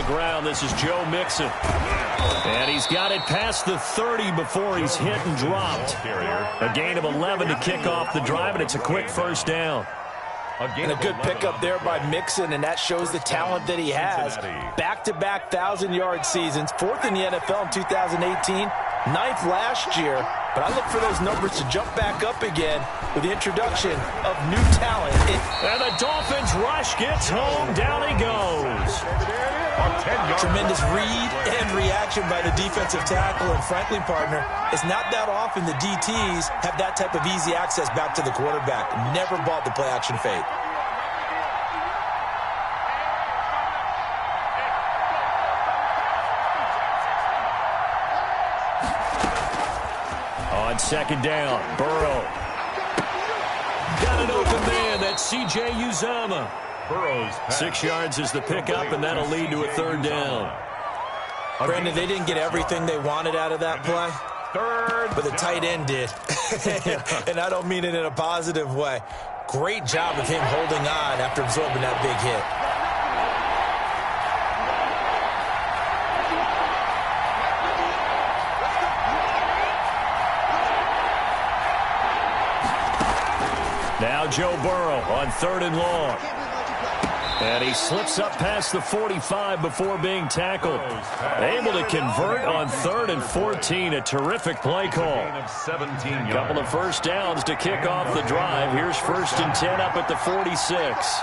the ground. This is Joe Mixon. And he's got it past the 30 before he's hit and dropped. A gain of 11 to kick off the drive, and it's a quick first down. And a good pickup there by Mixon, and that shows the talent that he has. Back-to-back 1,000-yard seasons, 4th in the NFL in 2018, 9th last year. But I look for those numbers to jump back up again with the introduction of new talent. And the Dolphins rush gets home. Down he goes. Tremendous read and reaction by the defensive tackle. And frankly, partner, it's not that often the DTs have that type of easy access back to the quarterback. Never bought the play-action fake. On second down, Burrow. Got an open man. That's C.J. Uzomah. 6 yards is the pickup, and that'll lead to a third down. Brandon, they didn't get everything they wanted out of that play, but the tight end did. And I don't mean it in a positive way. Great job of him holding on after absorbing that big hit. Now Joe Burrow on 3rd and long. And he slips up past the 45 before being tackled. Able to convert on 3rd and 14. A terrific play call. Couple of first downs to kick off the drive. Here's 1st and 10 up at the 46.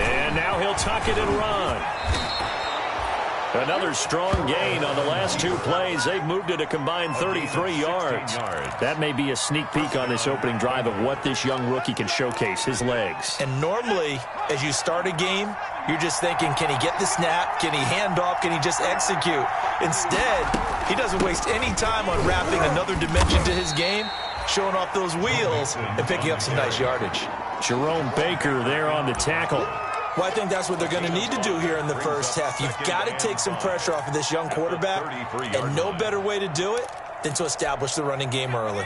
And now he'll tuck it and run. Another strong gain on the last 2 plays. They've moved it a combined 33 yards. That may be a sneak peek on this opening drive of what this young rookie can showcase, his legs. And normally, as you start a game, you're just thinking, can he get the snap? Can he hand off? Can he just execute? Instead, he doesn't waste any time on wrapping another dimension to his game, showing off those wheels and picking up some nice yardage. Jerome Baker there on the tackle. Well, I think that's what they're going to need to do here in the first half. You've got to take some pressure off of this young quarterback, and no better way to do it than to establish the running game early.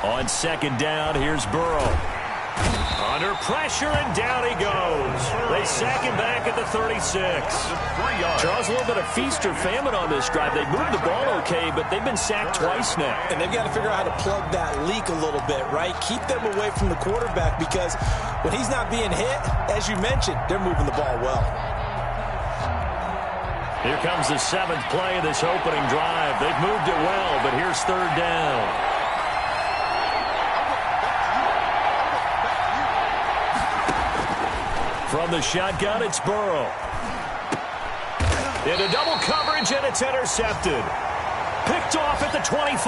On 2nd down, here's Burrow. Under pressure, and down he goes. They sack him back at the 36. Charles, a little bit of feast or famine on this drive. They moved the ball okay, but they've been sacked twice now. And they've got to figure out how to plug that leak a little bit, right? Keep them away from the quarterback, because when he's not being hit, as you mentioned, they're moving the ball well. Here comes the 7th play of this opening drive. They've moved it well, but here's 3rd down. From the shotgun, it's Burrow. Into double coverage, and it's intercepted. Picked off at the 25.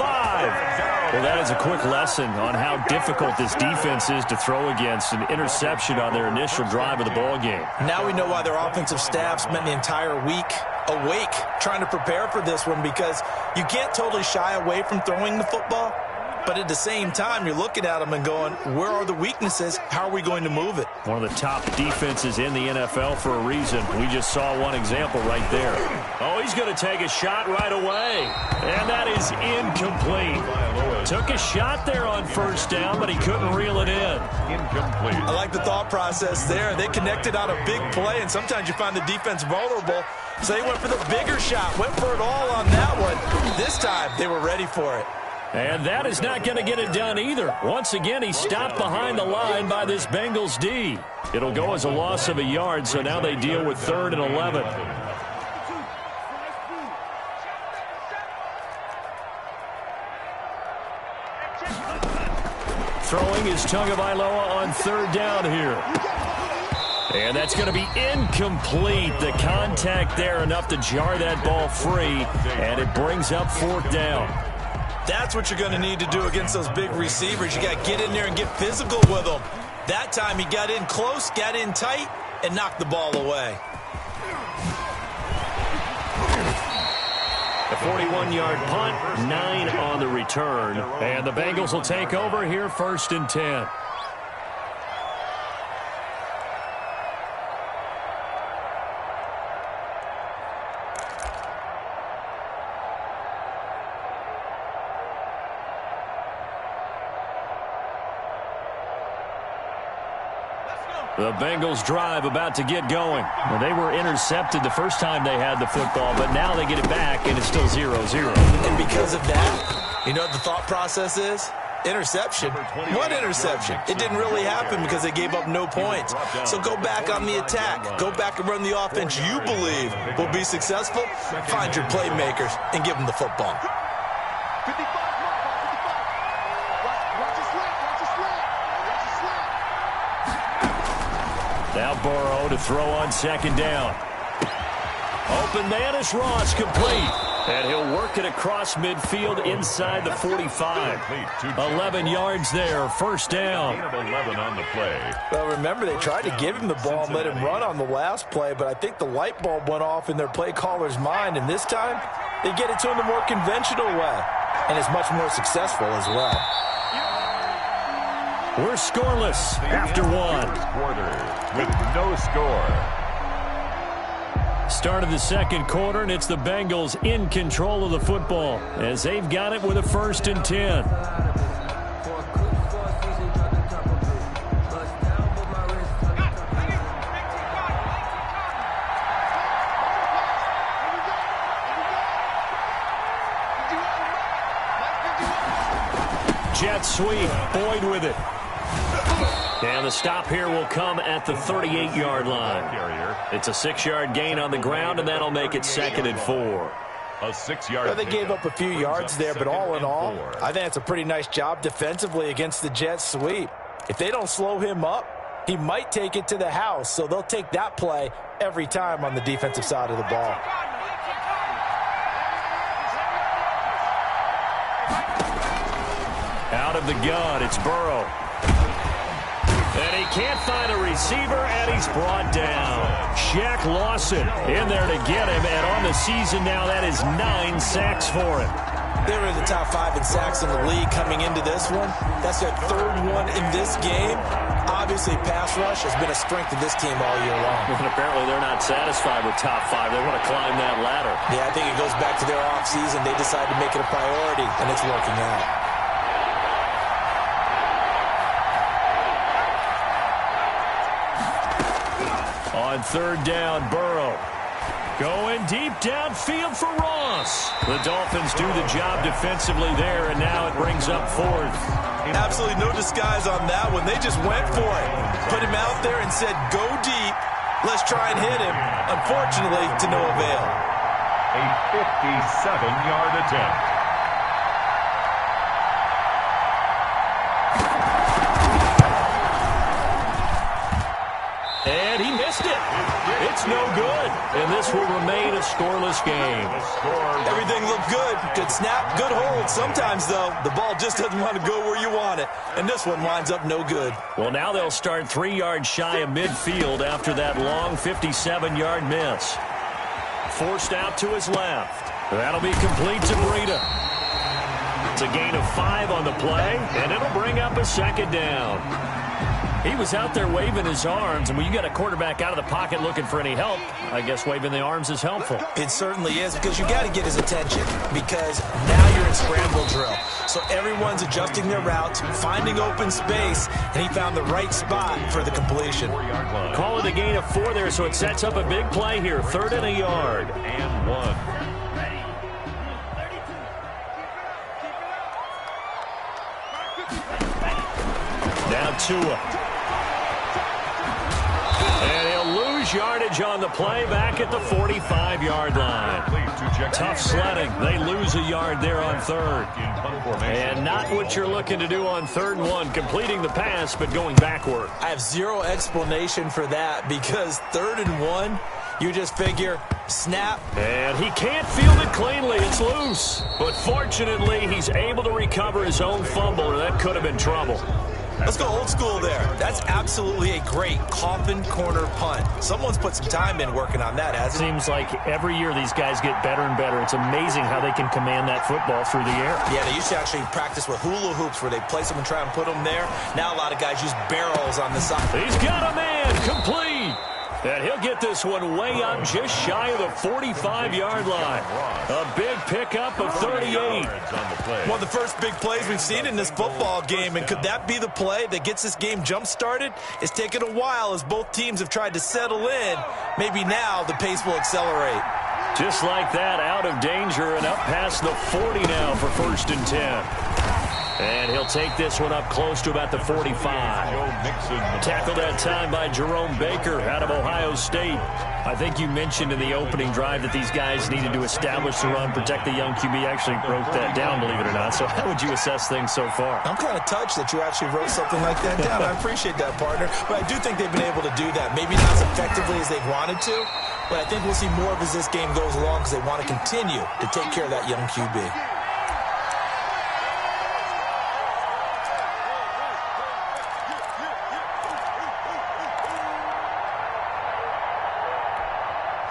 Well, that is a quick lesson on how difficult this defense is to throw against. An interception on their initial drive of the ball game. Now we know why their offensive staff spent the entire week awake trying to prepare for this one, because you can't totally shy away from throwing the football. But at the same time, you're looking at them and going, where are the weaknesses? How are we going to move it? One of the top defenses in the NFL for a reason. We just saw one example right there. Oh, he's going to take a shot right away. And that is incomplete. Took a shot there on 1st down, but he couldn't reel it in. Incomplete. I like the thought process there. They connected on a big play, and sometimes you find the defense vulnerable. So they went for the bigger shot, went for it all on that one. This time, they were ready for it. And that is not going to get it done either. Once again, he stopped behind the line by this Bengals D. It'll go as a loss of a yard, so now they deal with 3rd and 11. Throwing is Tagovailoa on 3rd down here. And that's going to be incomplete. The contact there enough to jar that ball free, and it brings up 4th down. That's what you're going to need to do against those big receivers. You got to get in there and get physical with them. That time he got in close, got in tight, and knocked the ball away. A 41-yard punt, 9 on the return. And the Bengals will take over here, 1st and 10. The Bengals drive about to get going. Well, they were intercepted the first time they had the football, but now they get it back, and it's still 0-0. And because of that, you know what the thought process is? Interception. One interception. It didn't really happen because they gave up no points. So go back on the attack. Go back and run the offense you believe will be successful. Find your playmakers and give them the football. Now Burrow to throw on second down. Open man is Ross, complete. And he'll work it across midfield inside the 45. 11 yards there, first down. 11 on the play. Well, remember, they tried to give him the ball and let him run on the last play, but I think the light bulb went off in their play caller's mind, and this time they get it to him the more conventional way, and it's much more successful as well. We're scoreless after one. Quarter with no score. Start of the second quarter, and it's the Bengals in control of the football as they've got it with a 1st and 10. Jet sweep, Boyd with it. And the stop here will come at the 38-yard line. It's a 6-yard gain on the ground, and that'll make it 2nd and 4. A 6-yard. Well, they gave up a few yards there, but all in all, I think it's a pretty nice job defensively against the jet sweep. If they don't slow him up, he might take it to the house, so they'll take that play every time on the defensive side of the ball. Out of the gun, it's Burrow. And he can't find a receiver, and he's brought down. Shaq Lawson in there to get him, and on the season now, that is 9 sacks for him. They were in the top 5 in sacks in the league coming into this one. That's their 3rd one in this game. Obviously, pass rush has been a strength of this team all year long. And apparently they're not satisfied with top 5. They want to climb that ladder. Yeah, I think it goes back to their offseason. They decided to make it a priority, and it's working out. On 3rd down, Burrow. Going deep downfield for Ross. The Dolphins do the job defensively there, and now it brings up 4th. Absolutely no disguise on that one. They just went for it. Put him out there and said, go deep. Let's try and hit him. Unfortunately, to no avail. A 57-yard attempt. And he missed it. It's no good. And this will remain a scoreless game. Everything looked good. Good snap, good hold. Sometimes, though, the ball just doesn't want to go where you want it. And this one winds up no good. Well, now they'll start 3 yards shy of midfield after that long 57-yard miss. Forced out to his left. That'll be complete to Breida. It's a gain of 5 on the play, and it'll bring up a 2nd down. He was out there waving his arms, and when you got a quarterback out of the pocket looking for any help, I guess waving the arms is helpful. It certainly is, because you got to get his attention, because now you're in scramble drill. So everyone's adjusting their routes, finding open space, and he found the right spot for the completion. Call it a gain of 4 there, so it sets up a big play here. 3rd and a yard. And 1. Now Tua. And he'll lose yardage on the play back at the 45-yard line. Tough sledding. They lose a yard there on 3rd. And not what you're looking to do on 3rd and 1, completing the pass, but going backward. I have zero explanation for that, because 3rd and 1, you just figure, snap. And he can't field it cleanly. It's loose. But fortunately, he's able to recover his own fumble, or that could have been trouble. Let's go old school there. That's absolutely a great coffin corner punt. Someone's put some time in working on that, hasn't it? Seems like every year these guys get better and better. It's amazing how they can command that football through the air. Yeah, they used to actually practice with hula hoops where they place them and try and put them there. Now a lot of guys use barrels on the side. He's got a man. Complete. And he'll get this one way up just shy of the 45-yard line. A big pickup of 38. One of the first big plays we've seen in this football game, and could that be the play that gets this game jump-started? It's taken a while as both teams have tried to settle in. Maybe now the pace will accelerate. Just like that, out of danger and up past the 40 now for 1st and 10. And he'll take this one up close to about the 45. Tackled that time by Jerome Baker out of Ohio State. I think you mentioned in the opening drive that these guys needed to establish the run, protect the young QB. Actually wrote that down, believe it or not. So how would you assess things so far? I'm kind of touched that you actually wrote something like that down. I appreciate that, partner. But I do think they've been able to do that. Maybe not as effectively as they've wanted to, but I think we'll see more of as this game goes along because they want to continue to take care of that young QB.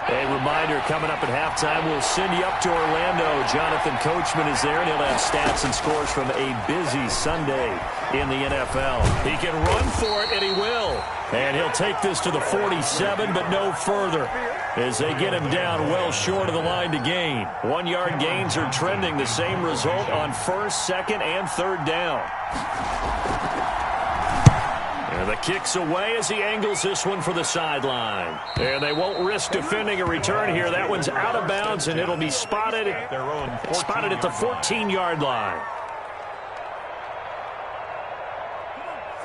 A reminder, coming up at halftime, we'll send you up to Orlando. Jonathan Coachman is there, and he'll have stats and scores from a busy Sunday in the NFL. He can run for it, and he will. And he'll take this to the 47, but no further, as they get him down well short of the line to gain. 1-yard gains are trending, the same result on 1st, 2nd, and 3rd down. And the kick's away as he angles this one for the sideline. And they won't risk defending a return here. That one's out of bounds, and it'll be spotted at the 14-yard line.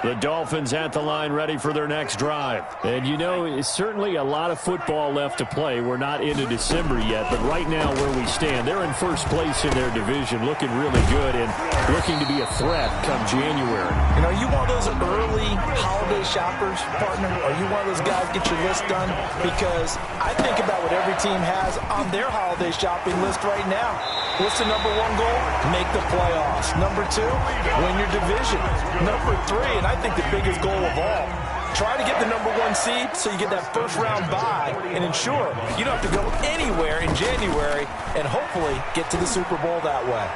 The Dolphins at the line ready for their next drive. And, you know, it's certainly a lot of football left to play. We're not into December yet, but right now where we stand, they're in 1st place in their division, looking really good and looking to be a threat come January. You know, are you one of those early holiday shoppers, partner? Are you one of those guys get your list done? Because I think about what every team has on their holiday shopping list right now. What's the number 1 goal? Make the playoffs. Number 2, win your division. Number 3, and I think the biggest goal of all, try to get the number 1 seed so you get that 1st round bye and ensure you don't have to go anywhere in January and hopefully get to the Super Bowl that way.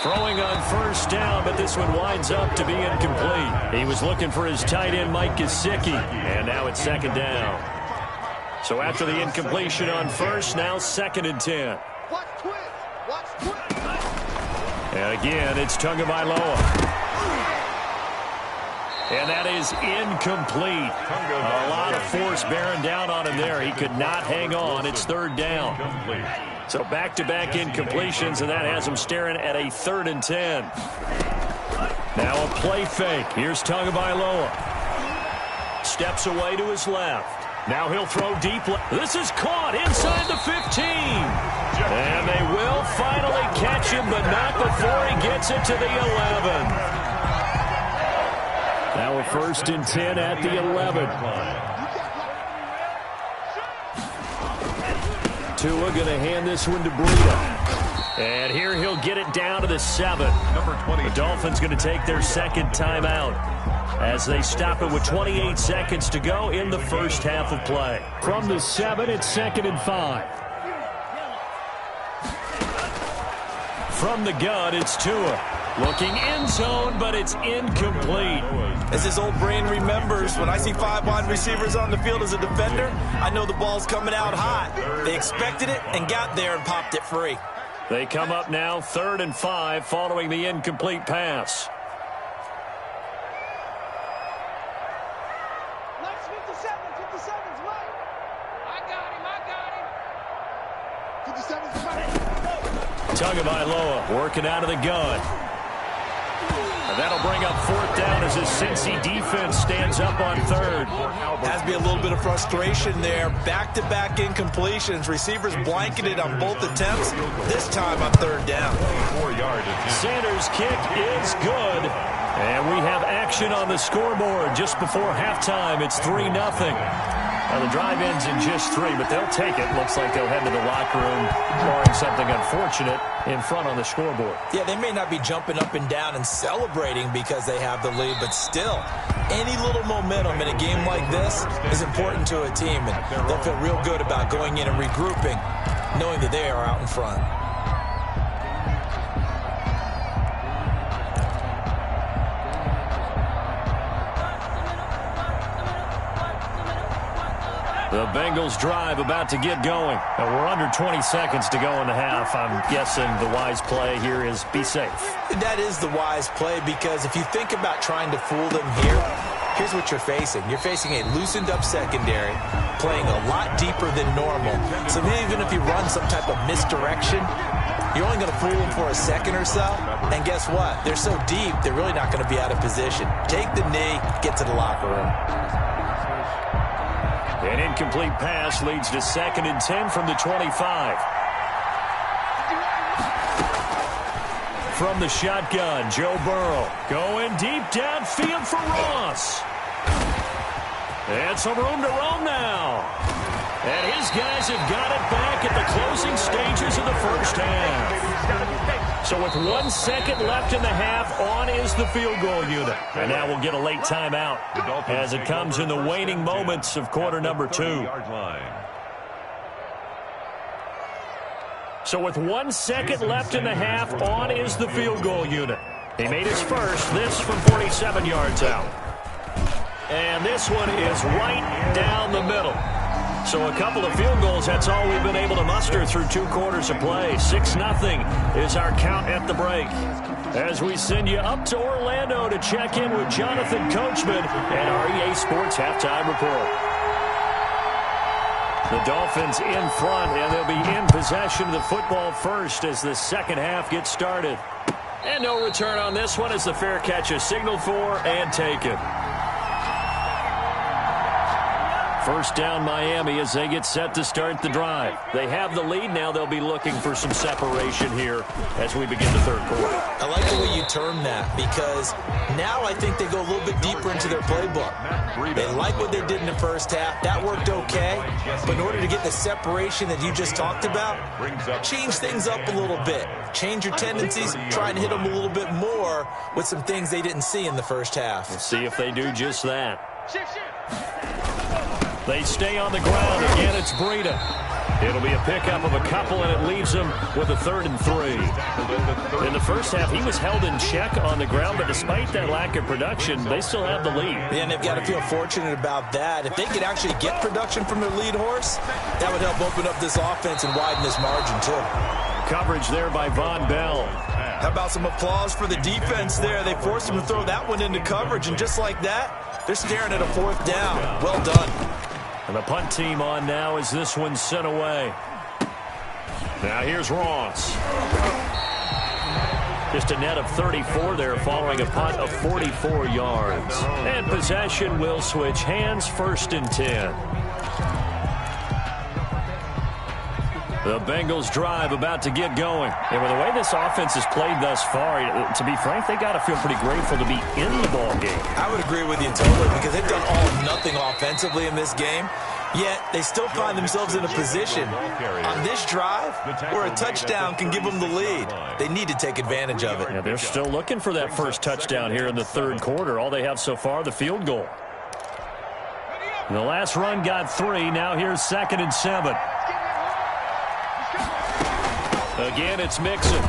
Throwing on 1st down, but this one winds up to be incomplete. He was looking for his tight end, Mike Gesicki, and now it's 2nd down. So after the incompletion on 1st, now 2nd and 10. And again, it's Tagovailoa. And that is incomplete. A lot of force bearing down on him there. He could not hang on. It's 3rd down. So back-to-back incompletions, and that has him staring at a 3rd and 10. Now a play fake. Here's Tagovailoa. Steps away to his left. Now he'll throw deep. This is caught inside the 15. And they will finally catch him, but not before he gets it to the 11. Now a 1st and 10 at the 11. Tua going to hand this one to Breida. And here he'll get it down to the 7. Number 20. The Dolphins going to take their 2nd timeout as they stop it with 28 seconds to go in the 1st half of play. From the 7, it's 2nd and 5. From the gun, it's Tua. Looking end zone, but it's incomplete. As his old brain remembers, when I see 5 wide receivers on the field as a defender, I know the ball's coming out hot. They expected it and got there and popped it free. They come up now 3rd and 5 following the incomplete pass. Tagovailoa working out of the gun. And that'll bring up 4th down as his Cincy defense stands up on 3rd. Has to be a little bit of frustration there. Back-to-back incompletions. Receivers blanketed on both attempts. This time on 3rd down. Sanders' kick is good. And we have action on the scoreboard just before halftime. It's 3-0. Now, the drive ends in just 3, but they'll take it. Looks like they'll head to the locker room, barring something unfortunate, in front on the scoreboard. Yeah, they may not be jumping up and down and celebrating because they have the lead, but still, any little momentum in a game like this is important to a team, and they'll feel real good about going in and regrouping, knowing that they are out in front. The Bengals drive about to get going. And we're under 20 seconds to go in the half. I'm guessing the wise play here is be safe. That is the wise play, because if you think about trying to fool them here, here's what you're facing. You're facing a loosened up secondary, playing a lot deeper than normal. So even if you run some type of misdirection, you're only going to fool them for a second or so. And guess what? They're so deep, they're really not going to be out of position. Take the knee, get to the locker room. An incomplete pass leads to 2nd and 10 from the 25. From the shotgun, Joe Burrow going deep downfield for Ross. And some room to roam now. And his guys have got it back at the closing stages of the first half. So with 1 second left in the half, on is the field goal unit. And now we'll get a late timeout as it comes in the waning moments of quarter number 2. So with 1 second left in the half, on is the field goal unit. He made his first, this from 47 yards out. And this one is right down the middle. So a couple of field goals, that's all we've been able to muster through 2 quarters of play. 6-0 is our count at the break. As we send you up to Orlando to check in with Jonathan Coachman and our EA Sports Halftime Report. The Dolphins in front, and they'll be in possession of the football first as the second half gets started. And no return on this one as the fair catch is signaled for and taken. First down Miami as they get set to start the drive. They have the lead. Now they'll be looking for some separation here as we begin the third quarter. I like the way you term that, because now I think they go a little bit deeper into their playbook. They like what they did in the first half. That worked okay. But in order to get the separation that you just talked about, change things up a little bit. Change your tendencies. Try and hit them a little bit more with some things they didn't see in the first half. We'll see if they do just that. They stay on the ground. Again, it's Breida. It'll be a pickup of a couple, and it leaves them with a 3rd and 3. In the first half, he was held in check on the ground, but despite that lack of production, they still have the lead. And they've got to feel fortunate about that. If they could actually get production from their lead horse, that would help open up this offense and widen this margin, too. Coverage there by Von Bell. How about some applause for the defense there? They forced him to throw that one into coverage, and just like that, they're staring at a 4th down. Well done. And the punt team on now as this one's sent away. Now here's Ross. Just a net of 34 there following a punt of 44 yards. And possession will switch hands, 1st and 10. The Bengals drive about to get going. And with the way this offense has played thus far, to be frank, they got to feel pretty grateful to be in the ball game. I would agree with you totally, because they've done all nothing offensively in this game. Yet they still find themselves in a position on this drive where a touchdown can give them the lead. They need to take advantage of it. Yeah, they're still looking for that first touchdown here in the third quarter. All they have so far, the field goal. The last run got 3. Now here's 2nd and 7. Again, it's Mixon.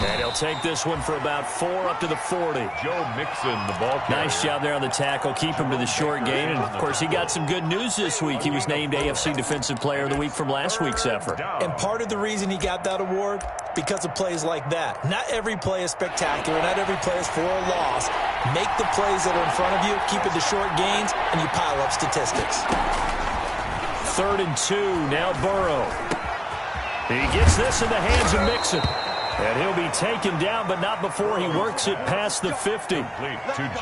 And he'll take this one for about 4 up to the 40. Joe Mixon, the ball carrier. Nice job there on the tackle. Keep him to the short gain. And, of course, he got some good news this week. He was named AFC Defensive Player of the Week from last week's effort. And part of the reason he got that award, because of plays like that. Not every play is spectacular. Not every play is for a loss. Make the plays that are in front of you, keep it to short gains, and you pile up statistics. 3rd and 2. Now Burrow. He gets this in the hands of Mixon. And he'll be taken down, but not before he works it past the 50.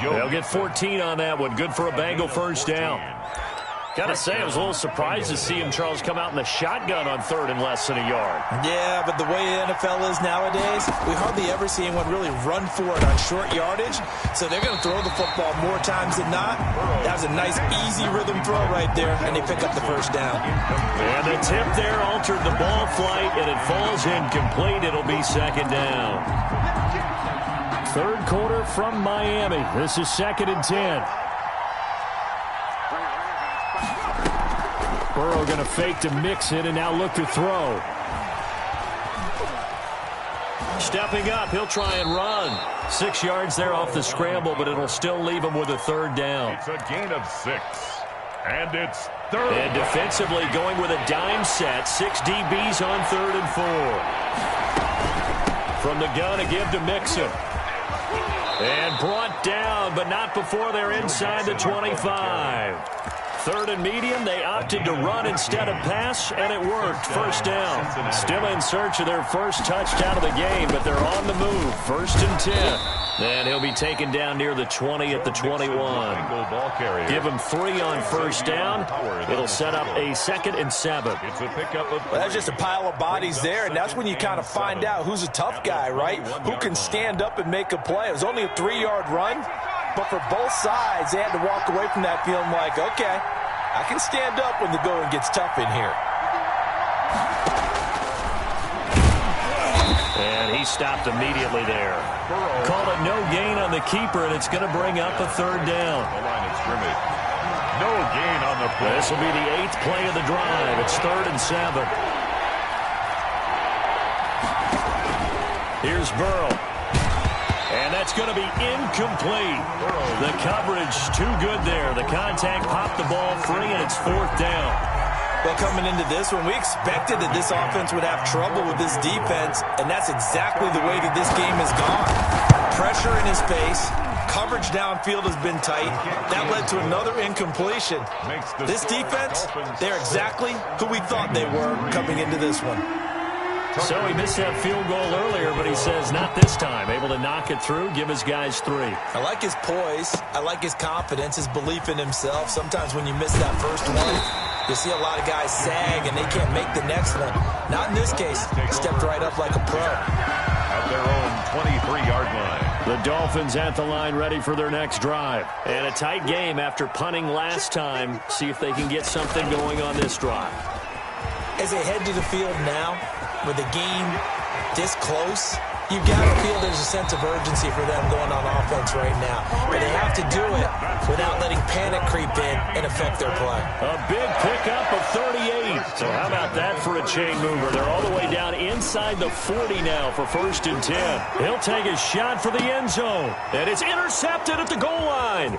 They'll get 14 on that one. Good for a Bengal first down. Gotta say, I was a little surprised to see him, Charles, come out in the shotgun on 3rd and less than a yard. Yeah, but the way the NFL is nowadays, we hardly ever see anyone really run for it on short yardage. So they're going to throw the football more times than not. That was a nice, easy rhythm throw right there, and they pick up the first down. And the tip there altered the ball flight, and it falls incomplete. It'll be 2nd down. Third quarter from Miami. This is 2nd and 10. Burrow going to fake to Mixon and now look to throw. Stepping up, he'll try and run. 6 yards there off the scramble, but it'll still leave him with a 3rd down. It's a gain of 6. And it's third. And defensively going with a dime set. 6 DBs on 3rd and 4. From the gun, a give to Mixon. And brought down, but not before they're inside the 25. 3rd and medium, they opted to run instead of pass, and it worked. First down. Still in search of their first touchdown of the game, but they're on the move. 1st and 10. And he'll be taken down near the 20 at the 21. Give him 3 on first down. It'll set up a 2nd and 7. Well, that's just a pile of bodies there, and that's when you kind of find out who's a tough guy, right? Who can stand up and make a play. It was only a 3-yard run, but for both sides, they had to walk away from that feeling like, okay, I can stand up when the going gets tough in here. And he stopped immediately there. Called a no gain on the keeper, and it's going to bring up a 3rd down. The line of scrimmage. No gain on the play. This will be the 8th play of the drive. It's 3rd and 7. Here's Burrow. And that's going to be incomplete. The coverage too good there. The contact popped the ball free, and it's 4th down. Well, coming into this one, we expected that this offense would have trouble with this defense, and that's exactly the way that this game has gone. Pressure in his face. Coverage downfield has been tight. That led to another incompletion. This defense, they're exactly who we thought they were coming into this one. So he missed that field goal earlier, but he says not this time. Able to knock it through, give his guys 3. I like his poise. I like his confidence, his belief in himself. Sometimes when you miss that first one, you see a lot of guys sag and they can't make the next one. Not in this case. Stepped right up like a pro. At their own 23-yard line. The Dolphins at the line ready for their next drive. And a tight game after punting last time. See if they can get something going on this drive. As they head to the field now, with the game this close, you've got to feel there's a sense of urgency for them going on offense right now. But they have to do it without letting panic creep in and affect their play. A big pickup of 38. So how about that for a chain mover? They're all the way down inside the 40 now for 1st and 10. He'll take a shot for the end zone. And it's intercepted at the goal line.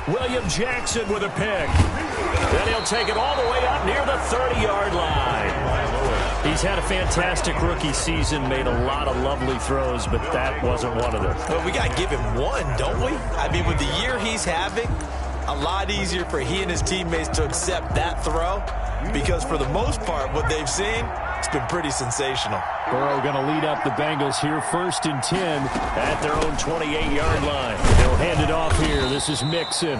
William Jackson with a pick. Then he'll take it all the way up near the 30-yard line. He's had a fantastic rookie season, made a lot of lovely throws, but that wasn't one of them. Well, we got to give him one, don't we? I mean, with the year he's having, a lot easier for he and his teammates to accept that throw because for the most part, what they've seen, it's been pretty sensational. Burrow going to lead up the Bengals here, 1st and 10 at their own 28-yard line. They'll hand it off here. This is Mixon.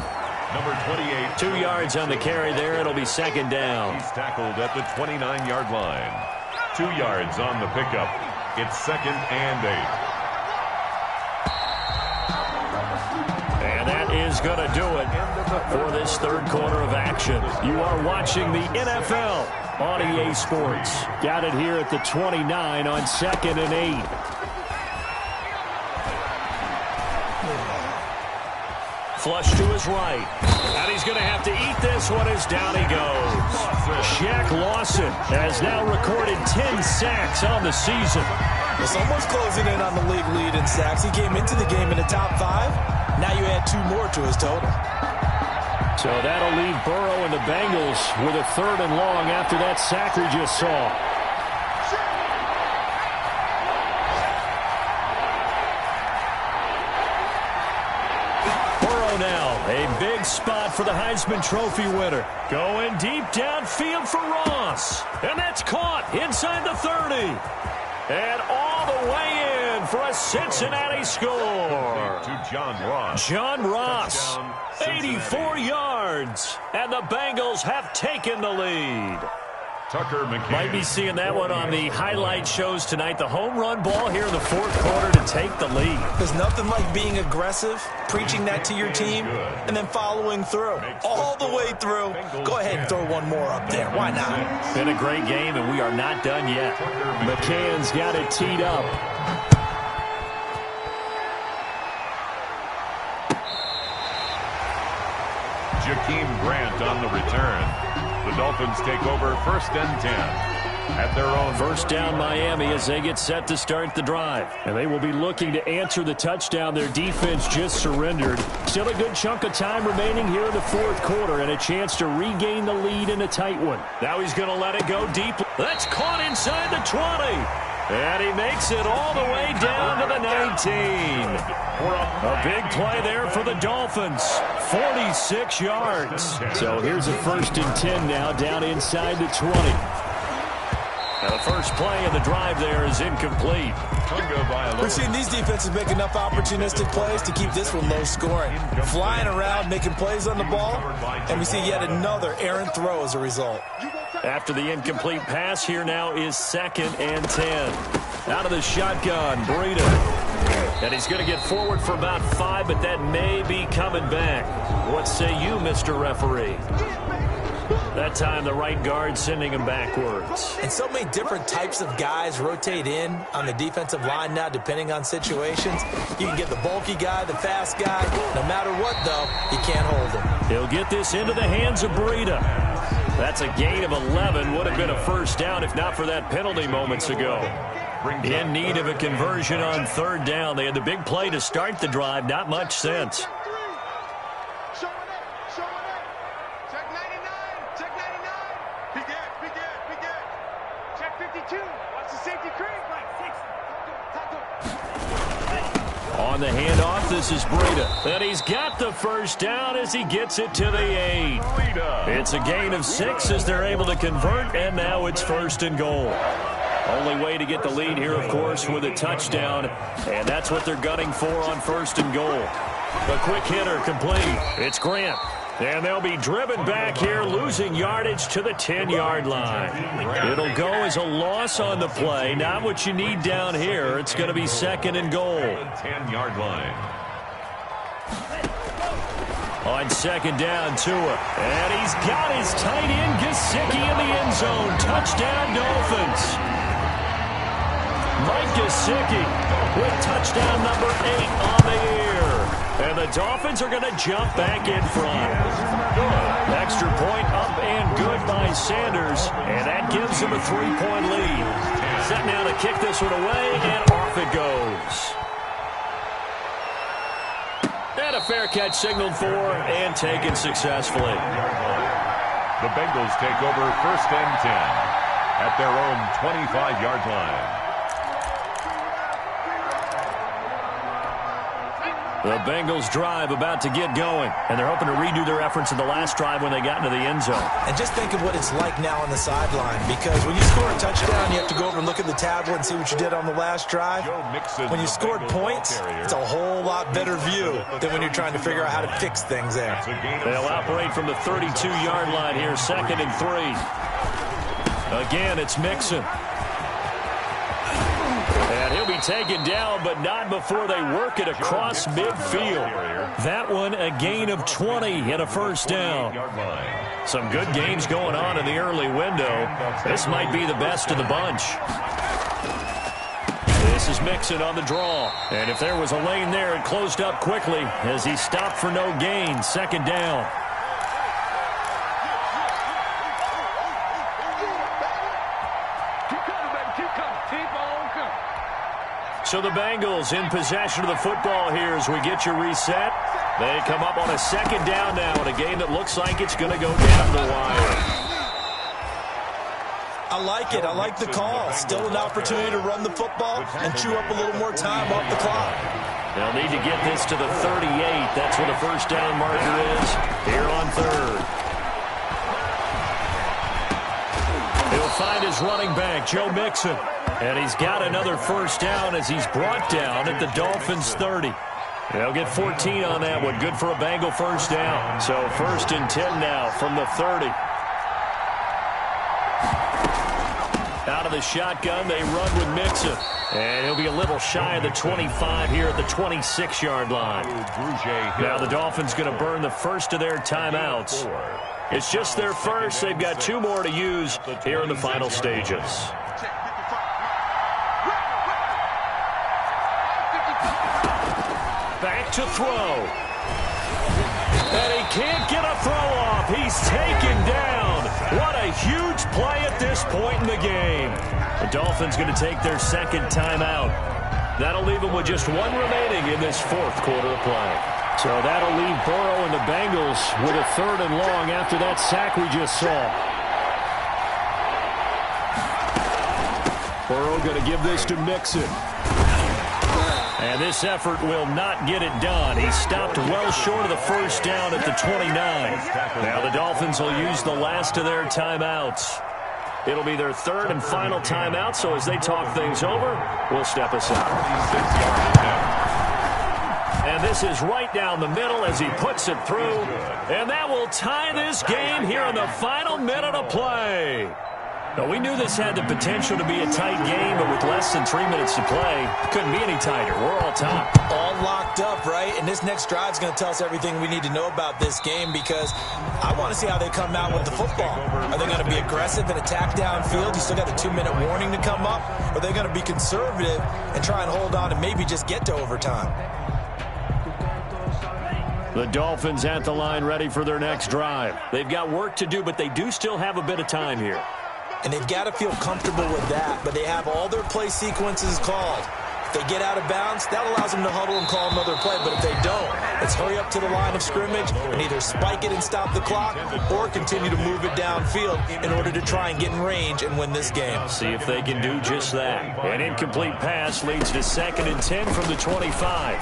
Number 28. 2 yards on the carry there. It'll be 2nd down. He's tackled at the 29-yard line. 2 yards on the pickup. It's 2nd and 8. And that is going to do it for this 3rd quarter of action. You are watching the NFL on EA Sports. Got it here at the 29 on 2nd and 8. Flush to his right. And he's going to have to eat this one as down he goes. Shaq Lawson has now recorded 10 sacks on the season. It's almost closing in on the league lead in sacks. He came into the game in the top 5. Now you add 2 more to his total. So that'll leave Burrow and the Bengals with a 3rd and long after that sack we just saw. Now, a big spot for the Heisman Trophy winner. Going deep downfield for Ross. And that's caught inside the 30. And all the way in for a Cincinnati score. To John Ross. John Ross, 84 yards. And the Bengals have taken the lead. Tucker McKinnon. Might be seeing that one on the highlight shows tonight. The home run ball here in the 4th quarter to take the lead. There's nothing like being aggressive, preaching that to your team, and then following through. All the way through. Go ahead and throw one more up there. Why not? Been a great game, and we are not done yet. McCann's got it teed up. Jakeem Grant on the return. The Dolphins take over 1st and 10. at their own. First down Miami as they get set to start the drive. And they will be looking to answer the touchdown their defense just surrendered. Still a good chunk of time remaining here in the fourth quarter and a chance to regain the lead in a tight one. Now he's going to let it go deep. That's caught inside the 20. And he makes it all the way down to the 19. A big play there for the Dolphins. 46 yards. So here's a 1st and 10 now down inside the 20. Now the first play of the drive there is incomplete. We're seeing these defenses make enough opportunistic plays to keep this one low scoring. Flying around, making plays on the ball, and we see yet another errant throw as a result. After the incomplete pass, here now is 2nd and 10. Out of the shotgun, Breida. And he's going to get forward for about 5, but that may be coming back. What say you, Mr. Referee? That time, the right guard sending him backwards. And so many different types of guys rotate in on the defensive line now, depending on situations. You can get the bulky guy, the fast guy. No matter what, though, you can't hold him. He'll get this into the hands of Breida. That's a gain of 11. Would have been a first down if not for that penalty moments ago. In need of a conversion on 3rd down. They had the big play to start the drive. Not much sense. On the handoff, this is Breida. And he's got the first down as he gets it to the 8. It's a gain of 6 as they're able to convert, and now it's 1st and goal. Only way to get the lead here, of course, with a touchdown, and that's what they're gunning for on 1st and goal. A quick hitter complete. It's Grant. And they'll be driven back here, losing yardage to the 10-yard line. It'll go as a loss on the play. Not what you need down here. It's going to be 2nd and goal. 10-yard line. On 2nd down, Tua. And he's got his tight end, Gesicki, in the end zone. Touchdown, Dolphins. Mike Gesicki with touchdown number 8 on the year. And the Dolphins are going to jump back in front. Extra point up and good by Sanders. And that gives him a 3-point lead. Set now to kick this one away, and off it goes. And a fair catch signaled for and taken successfully. The Bengals take over 1st and 10 at their own 25-yard line. The Bengals drive about to get going, and they're hoping to redo their efforts in the last drive when they got into the end zone. And just think of what it's like now on the sideline, because when you score a touchdown, you have to go over and look at the tablet and see what you did on the last drive. When you scored points, it's a whole lot better view than when you're trying to figure out how to fix things there. They'll operate from the 32-yard line here, 2nd and 3. Again, it's Mixon. And he'll be taken down, but not before they work it across midfield. That one, a gain of 20 and a 1st down. Some good games going on in the early window. This might be the best of the bunch. This is Mixon on the draw. And if there was a lane there, it closed up quickly as he stopped for no gain. 2nd down. So the Bengals in possession of the football here as we get you reset. They come up on a 2nd down now in a game that looks like it's going to go down the wire. I like it. I like the call. Still an opportunity to run the football and chew up a little more time off the clock. They'll need to get this to the 38. That's where the 1st down marker is here on 3rd. He'll find his running back, Joe Mixon. And he's got another 1st down as he's brought down at the Dolphins' 30. They'll get 14 on that one. Good for a Bengal 1st down. So 1st and 10 now from the 30. Out of the shotgun, they run with Mixon. And he'll be a little shy of the 25 here at the 26-yard line. Now the Dolphins going to burn the first of their timeouts. It's just their first. They've got 2 more to use here in the final stages. Back to throw. And he can't get a throw off. He's taken down. What a huge play at this point in the game. The Dolphins going to take their second timeout. That'll leave them with just one remaining in this fourth quarter of play. So that'll leave Burrow and the Bengals with a 3rd and long after that sack we just saw. Burrow going to give this to Mixon. And this effort will not get it done. He stopped well short of the first down at the 29. Now the Dolphins will use the last of their timeouts. It'll be their 3rd and final timeout, so as they talk things over, we'll step aside. And this is right down the middle as he puts it through. And that will tie this game here in the final minute of play. Now, we knew this had the potential to be a tight game, but with less than 3 minutes to play, it couldn't be any tighter. We're all tied. All locked up, right? And this next drive is going to tell us everything we need to know about this game, because I want to see how they come out with the football. Are they going to be aggressive and attack downfield? You still got the 2-minute warning to come up? Or are they going to be conservative and try and hold on and maybe just get to overtime? The Dolphins at the line ready for their next drive. They've got work to do, but they do still have a bit of time here. And they've got to feel comfortable with that, but they have all their play sequences called. If they get out of bounds, that allows them to huddle and call another play. But if they don't, it's hurry up to the line of scrimmage and either spike it and stop the clock or continue to move it downfield in order to try and get in range and win this game. See if they can do just that. An incomplete pass leads to 2nd and 10 from the 25.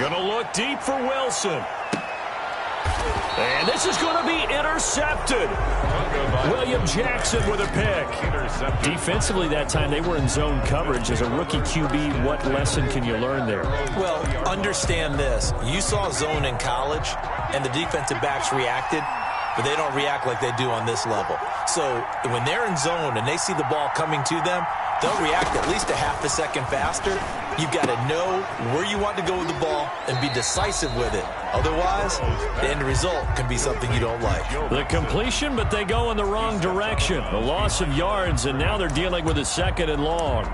Gonna look deep for Wilson. And this is going to be intercepted. William Jackson with a pick. Defensively that time, they were in zone coverage. As a rookie QB, what lesson can you learn there? Well, understand this. You saw zone in college, and the defensive backs reacted, but they don't react like they do on this level. So when they're in zone and they see the ball coming to them, they'll react at least a half a second faster. You've got to know where you want to go with the ball and be decisive with it. Otherwise, the end result can be something you don't like. The completion, but they go in the wrong direction. A loss of yards, and now they're dealing with a 2nd and long.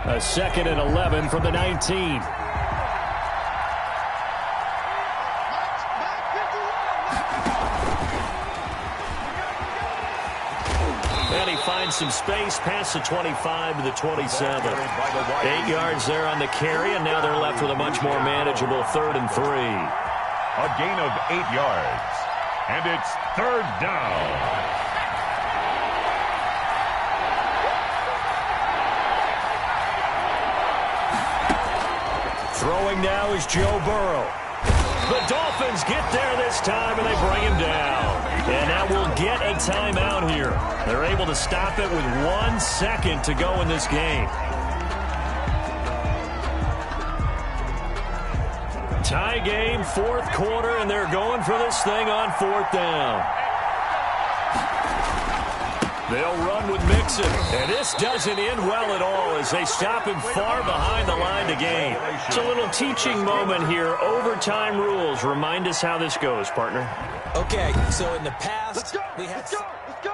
A 2nd and 11 from the 19. And he finds some space past the 25 to the 27. 8 yards there on the carry, and now they're left with a much more manageable 3rd and 3. A gain of 8 yards. And it's 3rd down. Throwing now is Joe Burrow. The Dolphins get there this time, and they bring him down. And that will get a timeout here. They're able to stop it with 1 second to go in this game. Tie game, 4th quarter, and they're going for this thing on 4th down. They'll run with Mixon, and this doesn't end well at all as they stop him far behind the line to gain. It's a little teaching moment here. Overtime rules. Remind us how this goes, partner. Okay, so in the past, we had... Let's go!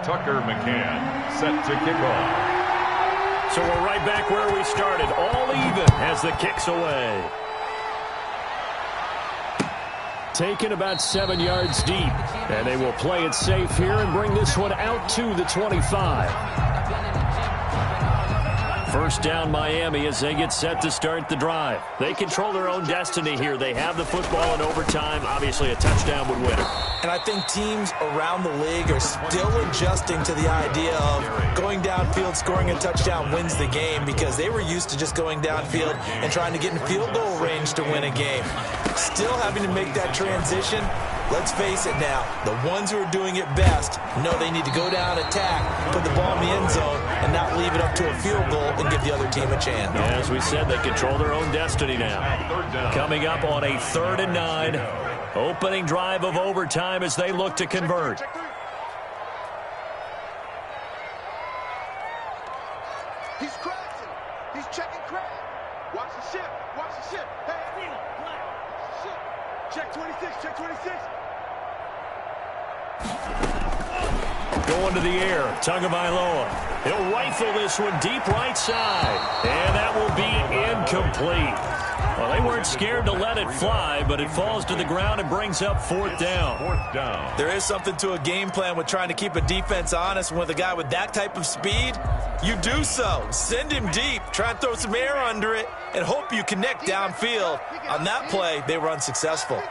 Tucker McCann set to kick off. So we're right back where we started. All even as the kick's away. Taken about 7 yards deep. And they will play it safe here and bring this one out to the 25. First down Miami as they get set to start the drive. They control their own destiny here. They have the football in overtime. Obviously, a touchdown would win it. And I think teams around the league are still adjusting to the idea of going downfield, scoring a touchdown wins the game, because they were used to just going downfield and trying to get in field goal range to win a game. Still having to make that transition. Let's face it now, the ones who are doing it best know they need to go down, attack, put the ball in the end zone, and not leave it up to a field goal and give the other team a chance. As we said, they control their own destiny now. Coming up on a 3rd and 9. Opening drive of overtime as they look to convert. He's crashing. He's checking crash. Watch the ship. Watch the ship. Hey, ship. Check 26. Check 26. Going to the air. Tagovailoa. He'll rifle this one deep right side. And that will be incomplete. Well, they weren't scared to let it fly, but it falls to the ground and brings up fourth down. There is something to a game plan with trying to keep a defense honest. With a guy with that type of speed, you do so. Send him deep. Try and throw some air under it and hope you connect downfield. On that play, they were unsuccessful.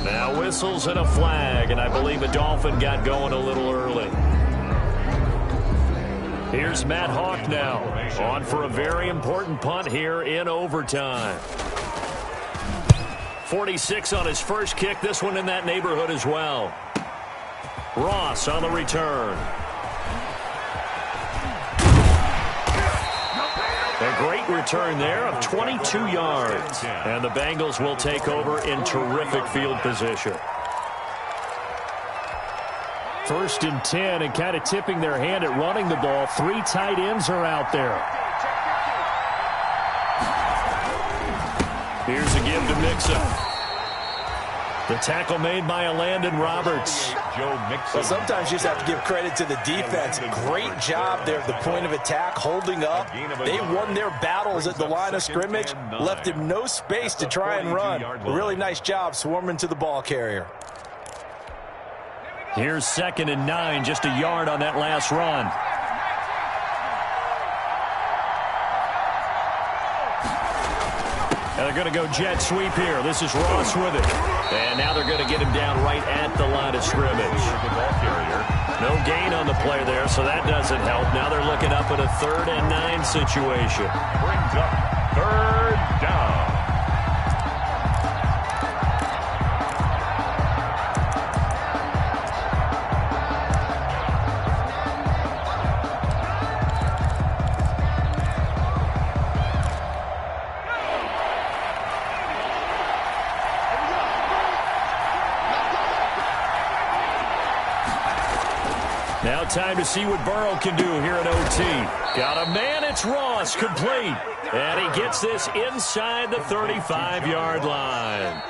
Now whistles and a flag, and I believe a Dolphin got going a little early. Here's Matt Hawk now, on for a very important punt here in overtime. 46 on his first kick, this one in that neighborhood as well. Ross on the return. A great return there of 22 yards. And the Bengals will take over in terrific field position. 1st and 10, and kind of tipping their hand at running the ball. 3 tight ends are out there. Here's a give to Mixon. The tackle made by Landon Roberts. Well, sometimes you just have to give credit to the defense. Great job there at the point of attack, holding up. They won their battles at the line of scrimmage, left him no space to try and run. A really nice job swarming to the ball carrier. Here's 2nd and 9, just a yard on that last run. And they're going to go jet sweep here. This is Ross with it. And now they're going to get him down right at the line of scrimmage. No gain on the play there, so that doesn't help. Now they're looking up at a 3rd and 9 situation. Brings up 3rd down. Now time to see what Burrow can do here at OT. Got a man, it's Ross, complete. And he gets this inside the 35-yard line.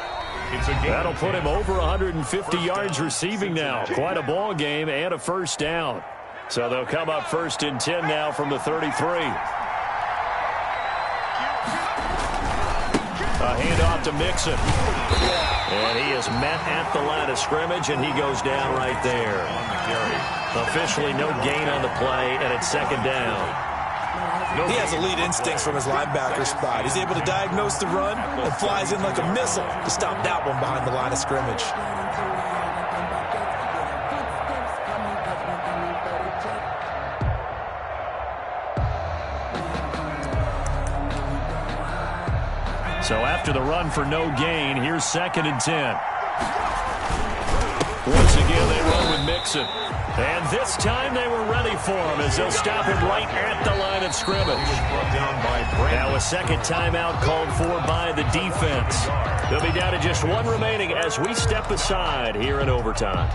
That'll put him over 150 yards receiving now. Quite a ball game and a first down. So they'll come up 1st and 10 now from the 33. A handoff to Mixon. And he is met at the line of scrimmage, and he goes down right there. Officially no gain on the play, and it's 2nd down. He has elite instincts from his linebacker spot. He's able to diagnose the run and flies in like a missile to stop that one behind the line of scrimmage. So after the run for no gain, here's 2nd and 10. Once again, they run with Mixon. And this time they were ready for him as they'll stop him right at the line of scrimmage. Now a 2nd timeout called for by the defense. They'll be down to just 1 remaining as we step aside here in overtime.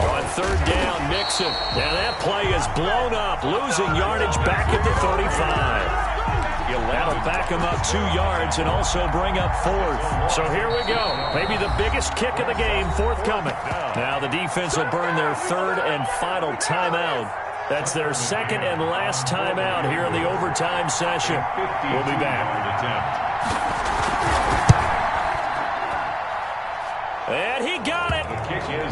On 3rd down, Mixon. Now that play is blown up, losing yardage back at the 35. That'll back him up 2 yards and also bring up 4th. So here we go. Maybe the biggest kick of the game forthcoming. Now the defense will burn their 3rd and final timeout. That's their 2nd and last timeout here in the overtime session. We'll be back. And he got it.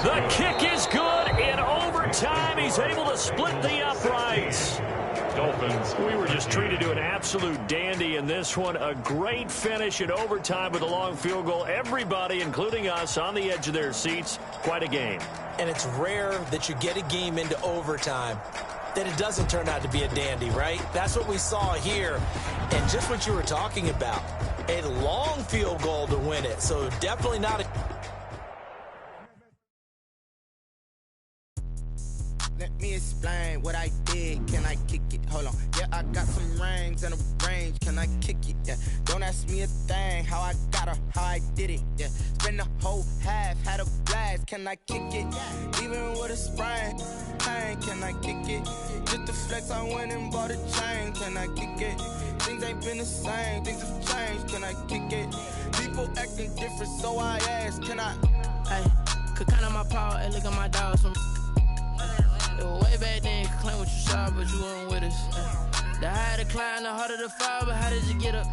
The kick is good in overtime. He's able to split the uprights. Dolphins. We were just treated to an absolute dandy in this one. A great finish in overtime with a long field goal. Everybody, including us, on the edge of their seats. Quite a game. And it's rare that you get a game into overtime that it doesn't turn out to be a dandy, right? That's what we saw here. And just what you were talking about, a long field goal to win it. So definitely not a Let me explain what I did. Can I kick it? Hold on. Yeah, I got some rings and a range. Can I kick it? Yeah. Don't ask me a thing. How I got her, how I did it. Yeah. Spend the whole half, had a blast. Can I kick it? Even with a sprain, pain. Can I kick it? Just to flex, I went and bought a chain. Can I kick it? Things ain't been the same. Things have changed. Can I kick it? People acting different, so I ask. Can I? Hey, could count on my power. Hey, look at my dogs from. It was way back then, could claim what you saw, but you weren't with us. The higher the climb, the harder the fall, but how did you get up?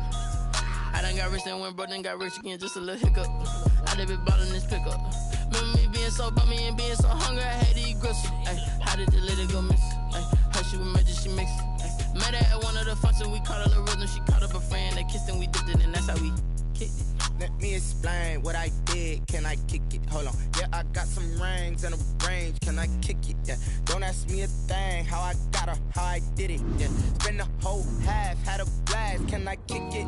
I done got rich and went broke, then got rich again, just a little hiccup. I done been ballin' this pickup. Remember me being so bummy and being so hungry, I had to eat gristle. Ay, how did the lady go miss? Ay, her she was magic, she mixed. Ay, met her at one of the functions, we caught her the rhythm, she caught up a friend, they kissed and we dipped it, and that's how we kicked it. Let me explain what I did. Can I kick it? Hold on. Yeah, I got some rings and a range. Can I kick it? Yeah. Don't ask me a thing. How I got her, how I did it. Yeah. Spend the whole half, had a blast. Can I kick it?